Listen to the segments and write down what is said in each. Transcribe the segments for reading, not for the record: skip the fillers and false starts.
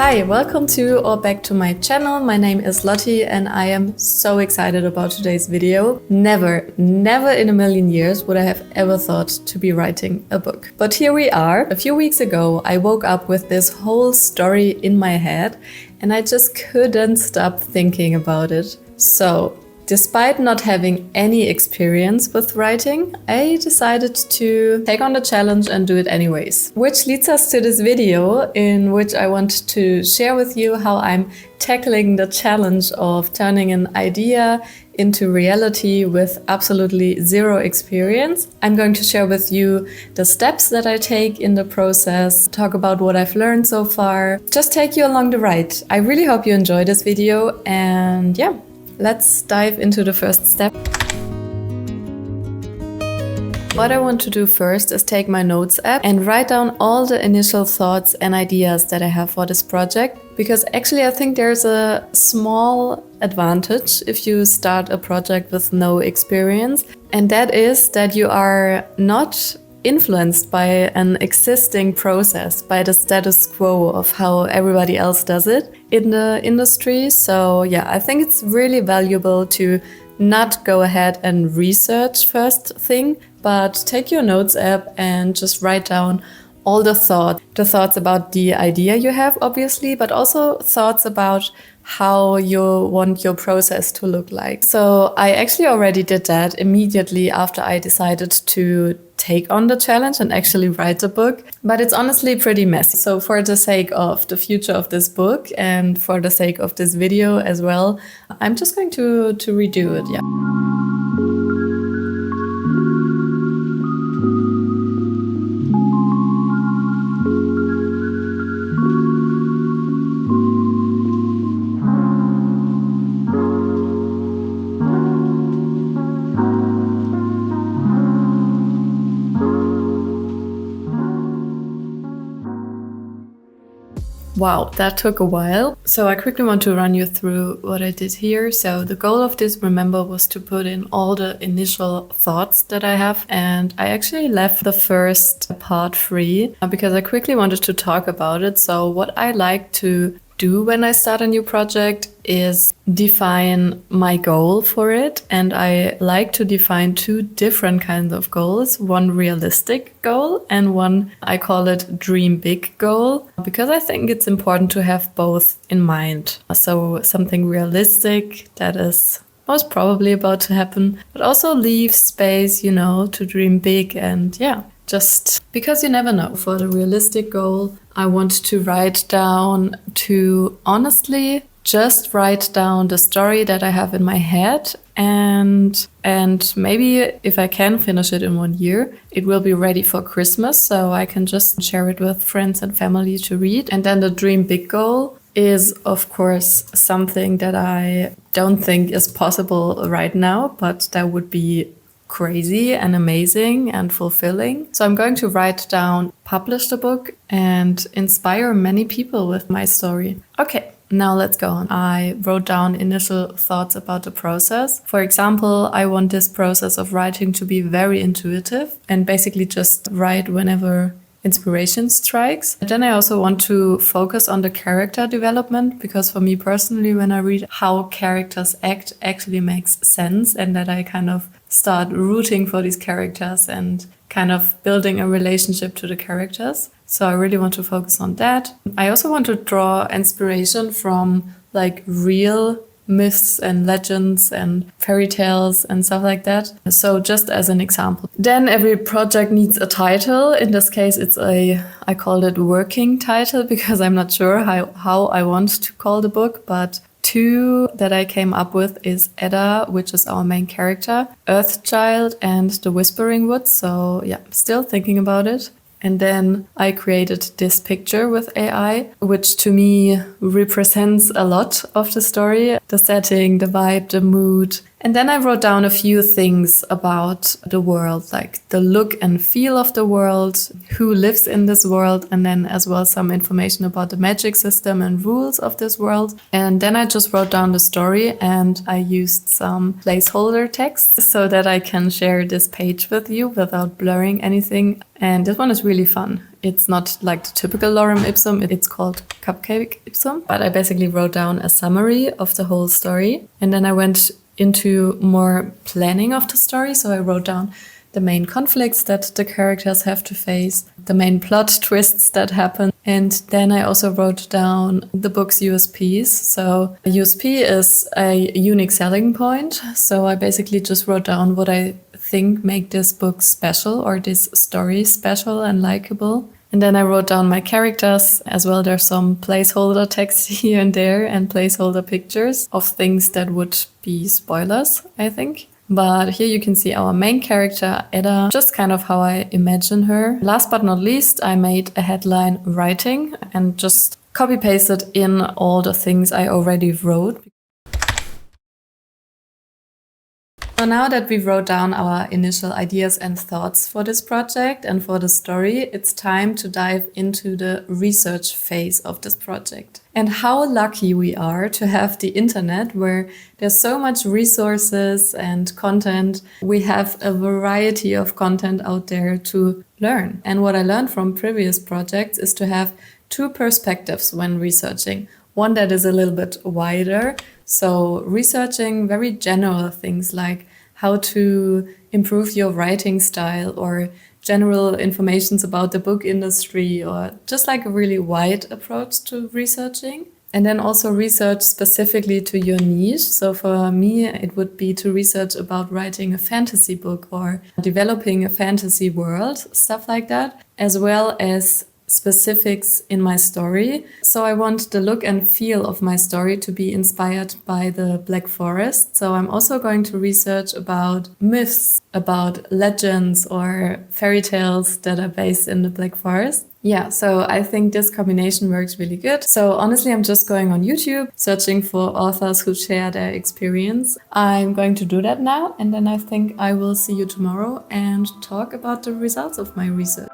Hi, welcome to or back to my channel. My name is Lotti and I am so excited about today's video. Never in a million years would I have ever thought to be writing a book. But here we are. A few weeks ago, I woke up with this whole story in my head and I just couldn't stop thinking about it. So, despite not having any experience with writing, I decided to take on the challenge and do it anyways. Which leads us to this video in which I want to share with you how I'm tackling the challenge of turning an idea into reality with absolutely zero experience. I'm going to share with you the steps that I take in the process, talk about what I've learned so far, just take you along the ride. I really hope you enjoy this video and yeah. Let's dive into the first step. What I want to do first is take my notes app and write down all the initial thoughts and ideas that I have for this project. Because actually I think there's a small advantage if you start a project with no experience. And that is that you are not influenced by an existing process, by the status quo of how everybody else does it in the industry. So yeah, I think it's really valuable to not go ahead and research first thing, but take your notes app and just write down all the thoughts about the idea you have, obviously, but also thoughts about how you want your process to look like. So I actually already did that immediately after I decided to take on the challenge and actually write the book, but it's honestly pretty messy. So for the sake of the future of this book and for the sake of this video as well, I'm just going to redo it, yeah. Wow, that took a while. So I quickly want to run you through what I did here. So the goal of this, remember, was to put in all the initial thoughts that I have. And I actually left the first part free because I quickly wanted to talk about it. So what I like to do when I start a new project is define my goal for it. And I like to define two different kinds of goals. One realistic goal and one, I call it dream big goal, because I think it's important to have both in mind. So something realistic that is most probably about to happen, but also leave space, to dream big and yeah. Just because you never know. For the realistic goal, I want to honestly just write down the story that I have in my head and maybe if I can finish it in 1 year, it will be ready for Christmas so I can just share it with friends and family to read. And then the dream big goal is of course something that I don't think is possible right now, but that would be crazy and amazing and fulfilling. So I'm going to write down, publish the book and inspire many people with my story. Okay, now let's go on. I wrote down initial thoughts about the process. For example, I want this process of writing to be very intuitive and basically just write whenever inspiration strikes. Then I also want to focus on the character development because for me personally, when I read how characters act actually makes sense and that I kind of start rooting for these characters and kind of building a relationship to the characters. So I really want to focus on that. I also want to draw inspiration from like real myths and legends and fairy tales and stuff like that. So just as an example. Then every project needs a title. In this case, I called it working title because I'm not sure how I want to call the book, but two that I came up with is Edda, which is our main character, Earthchild, and the Whispering Woods. So yeah, still thinking about it. And then I created this picture with AI, which to me represents a lot of the story, the setting, the vibe, the mood, And then I wrote down a few things about the world, like the look and feel of the world, who lives in this world, and then as well some information about the magic system and rules of this world. And then I just wrote down the story and I used some placeholder text so that I can share this page with you without blurring anything. And this one is really fun. It's not like the typical lorem ipsum, it's called cupcake ipsum. But I basically wrote down a summary of the whole story. And then I went into more planning of the story. So I wrote down the main conflicts that the characters have to face, the main plot twists that happen. And then I also wrote down the book's USPs. So a USP is a unique selling point. So I basically just wrote down what I think make this book special or this story special and likable. And then I wrote down my characters as well. There's some placeholder text here and there and placeholder pictures of things that would be spoilers, I think. But here you can see our main character, Edda, just kind of how I imagine her. Last but not least, I made a headline writing and just copy-pasted in all the things I already wrote. So now that we wrote down our initial ideas and thoughts for this project and for the story, it's time to dive into the research phase of this project. And how lucky we are to have the internet where there's so much resources and content. We have a variety of content out there to learn. And what I learned from previous projects is to have two perspectives when researching. One that is a little bit wider, so researching very general things like how to improve your writing style or general informations about the book industry or just like a really wide approach to researching. And then also research specifically to your niche. So for me, it would be to research about writing a fantasy book or developing a fantasy world, stuff like that, as well as specifics in my story. So I want the look and feel of my story to be inspired by the Black Forest. So I'm also going to research about myths, about legends or fairy tales that are based in the Black Forest. Yeah, so I think this combination works really good. So honestly, I'm just going on YouTube, searching for authors who share their experience. I'm going to do that now, and then I think I will see you tomorrow and talk about the results of my research.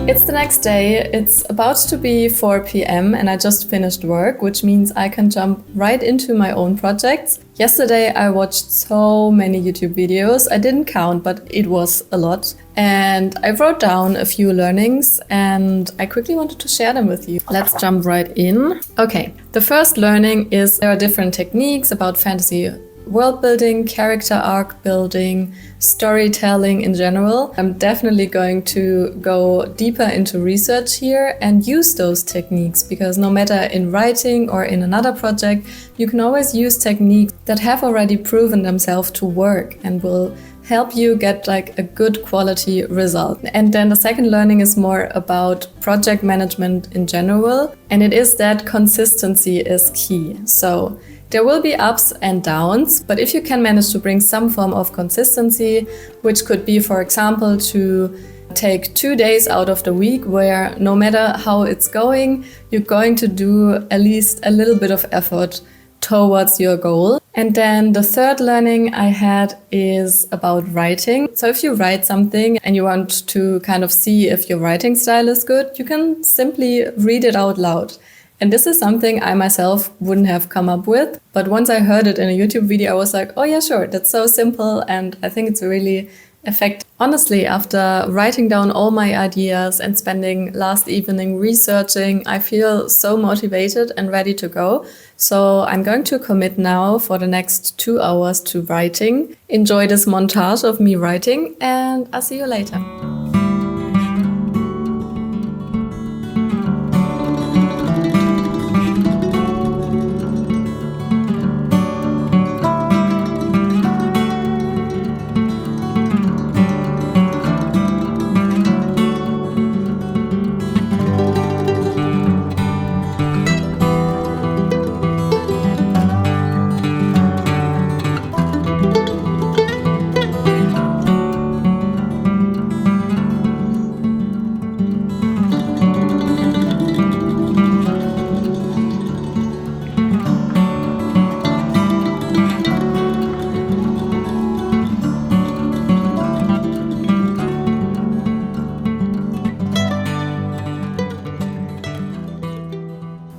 It's the next day, it's about to be 4 p.m. and I just finished work, which means I can jump right into my own projects. Yesterday I watched so many YouTube videos, I didn't count, but it was a lot. And I wrote down a few learnings and I quickly wanted to share them with you. Let's jump right in. Okay, the first learning is there are different techniques about fantasy world building, character arc building, storytelling in general. I'm definitely going to go deeper into research here and use those techniques because no matter in writing or in another project, you can always use techniques that have already proven themselves to work and will help you get like a good quality result. And then the second learning is more about project management in general, and it is that consistency is key. So There will be ups and downs, but if you can manage to bring some form of consistency, which could be, for example, to take 2 days out of the week where no matter how it's going, you're going to do at least a little bit of effort towards your goal. And then the third learning I had is about writing. So if you write something and you want to kind of see if your writing style is good, you can simply read it out loud. And this is something I myself wouldn't have come up with. But once I heard it in a YouTube video, I was like, oh yeah, sure, that's so simple. And I think it's really effective. Honestly, after writing down all my ideas and spending last evening researching, I feel so motivated and ready to go. So I'm going to commit now for the next 2 hours to writing. Enjoy this montage of me writing, and I'll see you later.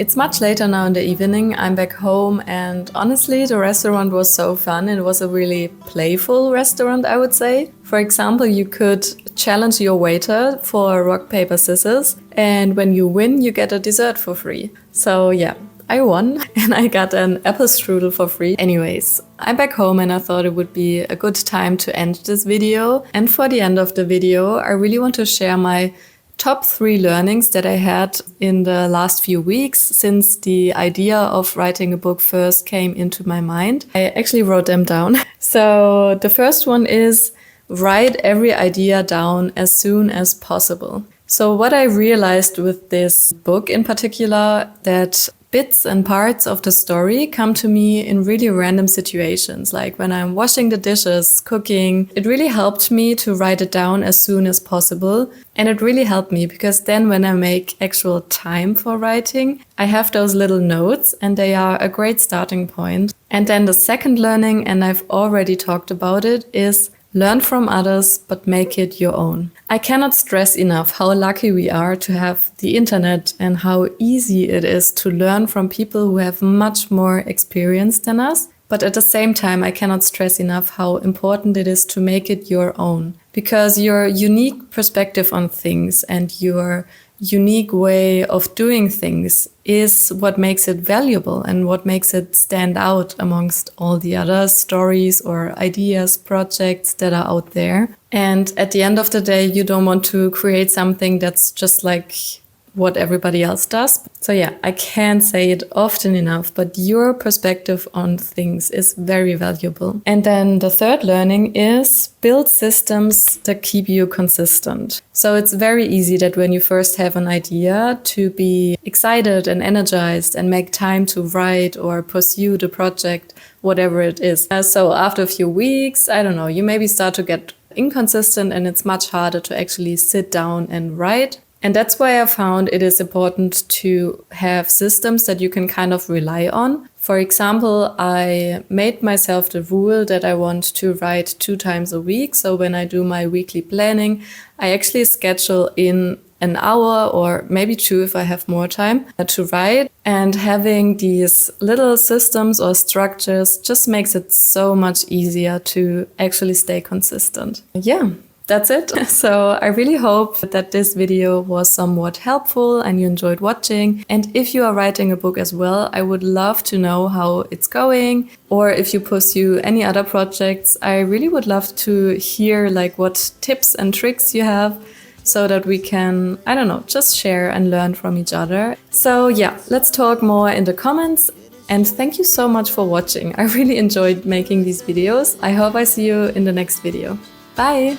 It's much later now in the evening. I'm back home, and honestly, the restaurant was so fun. It was a really playful restaurant, I would say. For example, you could challenge your waiter for rock, paper, scissors, and when you win, you get a dessert for free. So yeah, I won and I got an apple strudel for free. Anyways, I'm back home and I thought it would be a good time to end this video. And for the end of the video, I really want to share my top 3 learnings that I had in the last few weeks since the idea of writing a book first came into my mind. I actually wrote them down. So the first one is write every idea down as soon as possible. So what I realized with this book in particular, that bits and parts of the story come to me in really random situations, like when I'm washing the dishes, cooking. It really helped me to write it down as soon as possible. And it really helped me because then when I make actual time for writing, I have those little notes and they are a great starting point. And then the second learning, and I've already talked about it, is learn from others, but make it your own. I cannot stress enough how lucky we are to have the internet and how easy it is to learn from people who have much more experience than us. But at the same time, I cannot stress enough how important it is to make it your own. Because your unique perspective on things and your unique way of doing things is what makes it valuable and what makes it stand out amongst all the other stories or ideas, projects that are out there. And at the end of the day, you don't want to create something that's just like what everybody else does. So yeah, I can't say it often enough, but your perspective on things is very valuable. And then the third learning is build systems that keep you consistent. So it's very easy that when you first have an idea to be excited and energized and make time to write or pursue the project, whatever it is. So after a few weeks, I don't know, you maybe start to get inconsistent and it's much harder to actually sit down and write. And that's why I found it is important to have systems that you can kind of rely on. For example, I made myself the rule that I want to write 2 times a week. So when I do my weekly planning, I actually schedule in an hour or maybe 2 if I have more time to write. And having these little systems or structures just makes it so much easier to actually stay consistent. Yeah. That's it. So I really hope that this video was somewhat helpful and you enjoyed watching. And if you are writing a book as well, I would love to know how it's going, or if you pursue any other projects. I really would love to hear like what tips and tricks you have so that we can, I don't know, just share and learn from each other. So yeah, let's talk more in the comments. And thank you so much for watching. I really enjoyed making these videos. I hope I see you in the next video. Bye!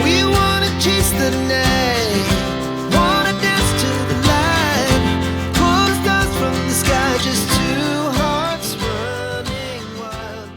We wanna chase the night.